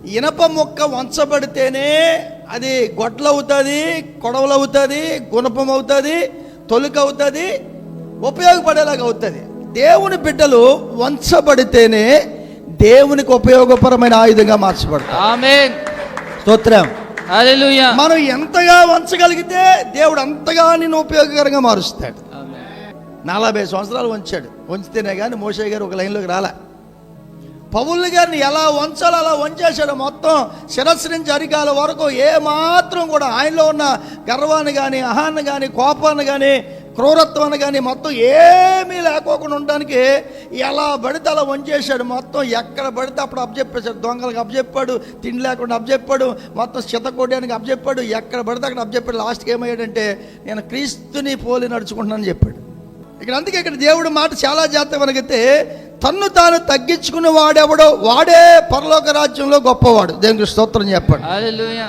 ఇనప మొక్క వంచబడితేనే అది గొడ్లవుతుంది, కొడవలవుతుంది, గుణపం అవుతుంది, తొలికవుతుంది, ఉపయోగపడేలాగా అవుతుంది. దేవుని బిడ్డలు వంచబడితేనే దేవునికి ఉపయోగపరమైన ఆయుధంగా మార్చబడతారు. ఆమేన్. స్తోత్రం. హల్లెలూయా. మనం ఎంతగా వంచగలిగితే దేవుడు అంతగా నిన్ను ఉపయోగకరంగా మారుస్తాడు. 40 సంవత్సరాలు వంచితేనే కానీ మోషే గారు ఒక లైన్లోకి రాలే. పౌలు గారిని ఎలా వంచాలో అలా వంచేశాడు. మొత్తం శిరస్సు నుంచి అరికాల వరకు ఏమాత్రం కూడా ఆయనలో ఉన్న గర్వాన్ని కానీ, అహాన్ని కానీ, కోపాన్ని కానీ, క్రూరత్వాన్ని కానీ మొత్తం ఏమీ లేకోకుండా ఉండడానికి ఎలా పడితే అలా వంచేశాడు. మొత్తం ఎక్కడ పడితే అప్పుడు అప్పచెప్పేశాడు. దొంగలకు అప్పచెప్పాడు, తిండి లేకుండా అప్పచెప్పాడు, మొత్తం చితకొట్టడానికి అప్పచెప్పాడు, ఎక్కడ పడితే అక్కడ అప్పచెప్పాడు. లాస్ట్కి ఏమయ్యాడంటే నేను క్రీస్తుని పోలి నడుచుకుంటున్నానని చెప్పాడు. అందుకే ఇక్కడ దేవుడి మాట చాలా జాగ్రత్త. మనకైతే తన్ను తాను తగ్గించుకునే వాడెవడో వాడే పరలోక రాజ్యంలో గొప్పవాడు. దేవునికి స్తోత్రం చెప్పండి. హల్లెలూయా.